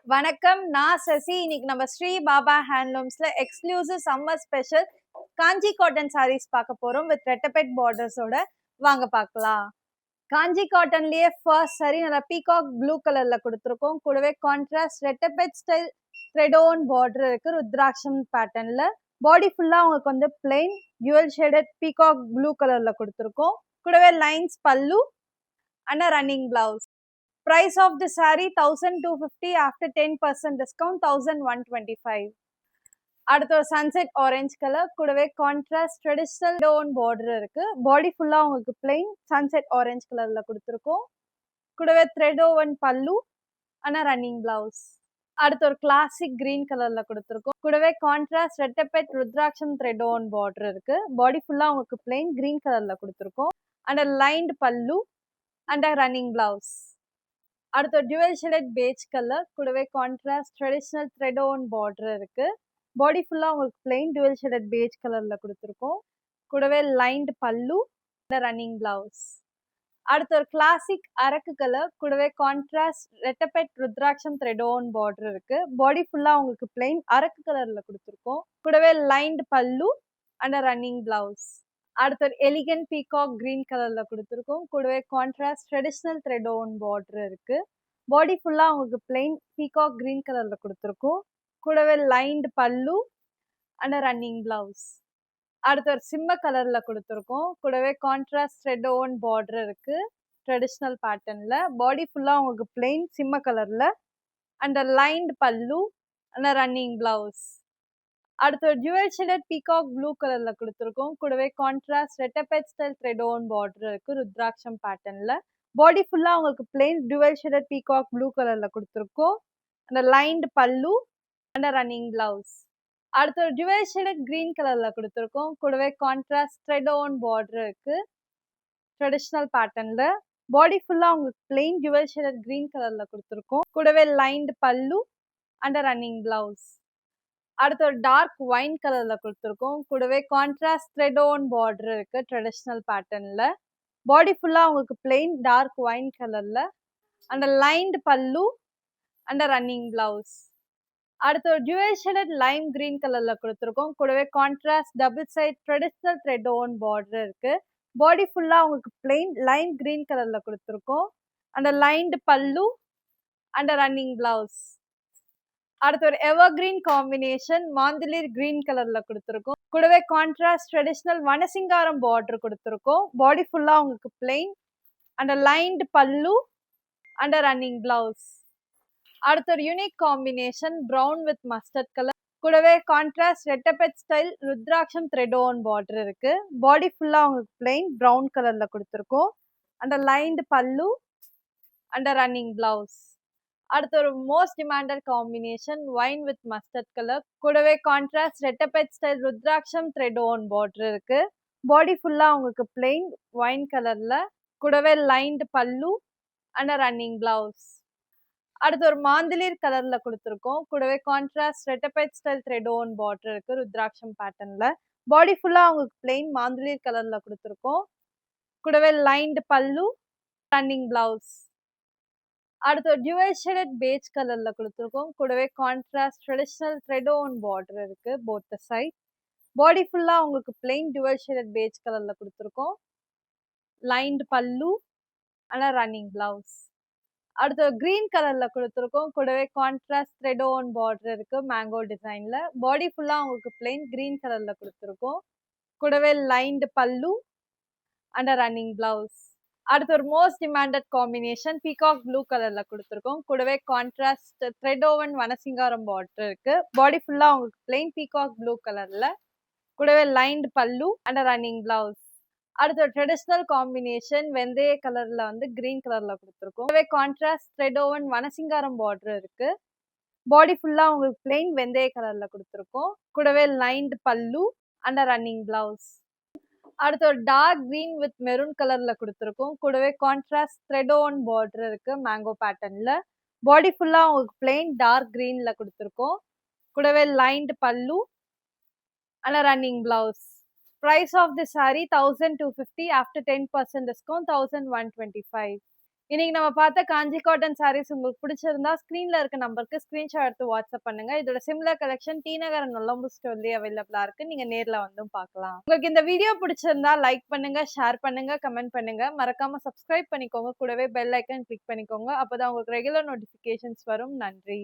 வணக்கம், நான் சசி. இன்னைக்கு நம்ம ஸ்ரீ பாபா ஹேண்ட்லூம்ஸ்ல exclusive summer special Kanchi cotton sarees பார்க்க போறோம் வித் ரெட்டபெட் பார்டர்ஸோட. வாங்க பார்க்கலாம். காஞ்சி காட்டன்லயே ஃபர்ஸ்ட் சாரி நல்லா பீகாக் ப்ளூ கலர்ல கொடுத்துருக்கோம். கூடவே contrast Rettapet style thread on border இருக்கு ருத்ராட்சம் பேட்டர்ன்ல. பாடி ஃபுல்லா உங்களுக்கு வந்து plain dual shaded peacock blue கலர்ல கொடுத்துருக்கோம். கூடவே லைன்ஸ் பல்லு and running blouse. Price of the saree 1250 after 10% discount 1125. அடுத்து ஒரு சன்செட் ஆரஞ்சு கலர் கூடவே கான்ட்ராஸ்ட் ட்ரெடிஷனல் டோன் பார்டர் இருக்கு. பாடி ஃபுல்லா உங்களுக்கு பிளெயின் சன்செட் ஆரஞ்சு கலர்ல கொடுத்துருக்கோம். கூடவே த்ரெட் ஓவன் பல்லு அண்ட் ரன்னிங் பிளவுஸ். அடுத்து ஒரு கிளாசிக் கிரீன் கலர்ல கொடுத்துருக்கோம். கூடவே கான்ட்ராஸ்ட் ரெட்டபெட் ருத்ராட்சம் த்ரெட் ஓவன் பார்டர் இருக்கு. பாடி ஃபுல்லா உங்களுக்கு பிளெயின் கிரீன் கலர்ல கொடுத்துருக்கோம். அண்ட் லைன்ட் பல்லு அண்ட் ரன்னிங் பிளவுஸ். அடுத்து டியூவல் ஷேடட் பேஜ் கலர் கூடவே contrast traditional thread own border இருக்கு. பாடி ஃபுல்லா உங்களுக்கு பிளெயின் டியூவல் ஷேடட் பேஜ் கலர்ல கொடுத்துருக்கோம். கூடவே லைன்ட் பல்லு ரன்னிங் பிளவுஸ். அடுத்து ஒரு கிளாசிக் அரக்கு கலர் கூடவே கான்ட்ராஸ்ட் ரெட்டபெட் ருத்ராட்சம் த்ரெட் ஓன் பார்டர் இருக்கு. பாடி ஃபுல்லா உங்களுக்கு பிளெயின் அரக்கு கலர்ல கொடுத்துருக்கோம். கூடவே லைன்ட் பல்லு அண்ட் ரன்னிங் பிளவுஸ். அடுத்து ஒரு எலிகன்ட் பீகாக் கிரீன் கலர்ல கொடுத்துருக்கோம். கூடவே contrast traditional thread own border இருக்கு. பாடி ஃபுல்லா உங்களுக்கு பிளெயின் பீகாக் கிரீன் கலர்ல கொடுத்துருக்கோம். கூடவே லைன்ட் பல்லு அண்ட் ரன்னிங் பிளவுஸ். அடுத்து ஒரு சிம்ம கலர்ல கொடுத்துருக்கோம். கூடவே கான்ட்ராஸ்ட் த்ரெட் ஓன் பார்டர் இருக்கு ட்ரெடிஷனல் பேட்டர்ன்ல. பாடி ஃபுல்லா உங்களுக்கு பிளெயின் சிம்ம கலர்ல அண்ட் லைன்ட் பல்லு அண்ட் ரன்னிங் பிளவுஸ். அடுத்து டியூவல் ஷேடட் பீகாக் ப்ளூ கலர்ல கொடுத்துருக்கோம். கூடவே contrast Rettapet style thread own border இருக்கு ருத்ராட்சம் பேட்டர்ன்ல. பாடி ஃபுல்லா உங்களுக்கு plain dual shaded peacock blue கலர்ல கொடுத்துருக்கோம். அந்த லைன்ட் பல்லு அண்ட் ரன்னிங் பிளவுஸ். அடுத்து ஒரு டியூவல் ஷேடட் கிரீன் கலர்ல கொடுத்துருக்கோம். கூடவே கான்ட்ராஸ்ட் த்ரெட் ஓன் பார்டர் இருக்கு ட்ரெடிஷனல் பேட்டர்ன்ல. பாடி ஃபுல்லா உங்களுக்கு பிளெயின் டியூவல் ஷேடட் கிரீன் கலர்ல கொடுத்துருக்கோம். கூடவே லைன்ட் பல்லு அண்ட் ரன்னிங் பிளவுஸ். அடுத்து ஒரு டார்க் ஒயின் கலர்ல கொடுத்துருக்கோம். கூடவே கான்ட்ராஸ்ட் த்ரெட் ஓன் பார்டர் இருக்கு ட்ரெடிஷனல் பேட்டர்ன்ல. பாடி ஃபுல்லா உங்களுக்கு பிளெயின் டார்க் ஒயின் கலர்ல அண்ட் லைன்ட் பல்லு அண்ட் ரன்னிங் பிளவுஸ். அடுத்து ஒரு டியூவல் ஷேடட் லைம் கிரீன் கலர்ல கொடுத்துருக்கோம். கூடவே contrast double side traditional thread own border இருக்கு. பாடி ஃபுல்லா உங்களுக்கு பிளெயின் லைம் கிரீன் கலர்ல கொடுத்துருக்கோம். அண்ட் லைன்ட் பல்லு அண்ட் ரன்னிங் பிளவுஸ். அடுத்து ஒரு எவர்கிரீன் காம்பினேஷன் மாந்திலிர் கிரீன் கலர்ல கொடுத்துருக்கோம். கூடவே கான்ட்ராஸ்ட் ட்ரெடிஷனல் வனசிங்காரம் பார்டர் கொடுத்துருக்கோம். பாடி ஃபுல்லா உங்களுக்கு பிளெயின் அண்ட் லைன்ட் பல்லு அண்ட் ரன்னிங் பிளவுஸ். அடுத்து ஒரு unique combination brown with mustard colour. கூடவே கான்ட்ராஸ்ட் ரெட்டபெட் ஸ்டைல் ருத்ராட்சம் த்ரெட் ஓன் பார்டர் இருக்கு. பாடி ஃபுல்லா உங்களுக்கு பிளெயின் ப்ரௌன் கலர்ல கொடுத்துருக்கோம். அண்ட் லைன்ட் பல்லு அண்ட் ரன்னிங் பிளவுஸ். அடுத்து ஒரு most demanded combination wine with mustard colour. கூடவே கான்ட்ராஸ்ட் ரெட்டபெட் ஸ்டைல் ருத்ராட்சம் த்ரெட் ஓன் பார்டர் இருக்கு. பாடி ஃபுல்லா உங்களுக்கு பிளெயின் ஒயின் கலர்ல. கூடவே லைன்ட் பல்லு அண்ட் ரன்னிங் பிளவுஸ். அடுத்து ஒரு மாந்திலிர் கலர்ல கொடுத்துருக்கோம். கூடவே contrast Rettapet style thread own border இருக்கு ருத்ராட்சம் பேட்டர்ன்ல. பாடி ஃபுல்லா உங்களுக்கு பிளெயின் மாந்திலிர் கலர்ல கொடுத்துருக்கோம். கூடவே லைன்ட் பல்லு ரன்னிங் பிளவுஸ். அடுத்து டியூவல் ஷேடட் பேஜ் கலர்ல கொடுத்துருக்கோம். கூடவே contrast traditional thread own border இருக்கு போத் தி சைட். பாடி ஃபுல்லா உங்களுக்கு பிளெயின் டியூவல் ஷேடட் பேஜ் கலர்ல கொடுத்துருக்கோம். லைன்ட் பல்லு அண்ட் ரன்னிங் பிளவுஸ். அடுத்து கிரீன் கலர்ல கொடுத்துருக்கோம். கூடவே கான்ட்ராஸ்ட் த்ரெட் ஓன் பார்டர் இருக்கு மேங்கோ டிசைன்ல. பாடி ஃபுல்லா உங்களுக்கு பிளெயின் கிரீன் கலர்ல கொடுத்துருக்கோம். கூடவே லைன்ட் பல்லு அண்ட் ரன்னிங் பிளவுஸ். அடுத்து ஒரு most demanded combination peacock blue கலர்ல கொடுத்துருக்கோம். கூடவே கான்ட்ராஸ்ட் த்ரெட் ஓவன் வனசிங்காரம் பார்டர் இருக்கு. பாடி ஃபுல்லா உங்களுக்கு பிளெயின் பீகாக் ப்ளூ கலர்ல. கூடவே லைன்ட் பல்லு அண்ட் ரன்னிங் பிளவுஸ். அடுத்து ஒரு ட்ரெடிஷனல் காம்பினேஷன் வெந்தய கலர்ல வந்து கிரீன் கலர்ல கொடுத்துருக்கோம். கூடவே கான்ட்ராஸ்ட் த்ரெட் ஓவன் வனசிங்காரம் பார்டர் இருக்கு. பாடி ஃபுல்லா உங்களுக்கு பிளெயின் வெந்தய கலர்ல கொடுத்துருக்கோம். கூடவே லைன்ட் பல்லு அண்ட் ரன்னிங் பிளவுஸ். அடுத்து ஒரு டார்க் கிரீன் வித் மெரூன் கலர்ல கொடுத்துருக்கோம். கூடவே கான்ட்ராஸ்ட் த்ரெட் ஓன் பார்டர் இருக்கு மேங்கோ பேட்டர்ன்ல. பாடி ஃபுல்லா உங்களுக்கு பிளெயின் டார்க் கிரீன்ல கொடுத்துருக்கோம். கூடவே லைன்ட் பல்லு and running blouse. Price of the saree 1250 after 10% discount 1125. இன்னைக்கு நம்ம பார்த்த காஞ்சி காட்டன் சாரீஸ் உங்களுக்கு பிடிச்சிருந்தா ஸ்கிரீன்ல இருக்க நம்பருக்கு ஸ்கிரீன்ஷாட் எடுத்து வாட்ஸ்அப் பண்ணுங்க. இதோட சிமிலர் கலெக்ஷன் டி நகர் நொல்லம்பு ஸ்டோர்லயே அவைலபிளா இருக்கு. நீங்க நேர்ல வந்தும் பார்க்கலாம். உங்களுக்கு இந்த வீடியோ பிடிச்சிருந்தா லைக் பண்ணுங்க, ஷேர் பண்ணுங்க, கமெண்ட் பண்ணுங்க. மறக்காம சப்ஸ்கிரைப் பண்ணிக்கோங்க. கூடவே பெல் ஐக்கன் கிளிக் பண்ணிக்கோங்க. அப்பதான் உங்களுக்கு ரெகுலர் நோட்டிபிகேஷன்ஸ் வரும். நன்றி.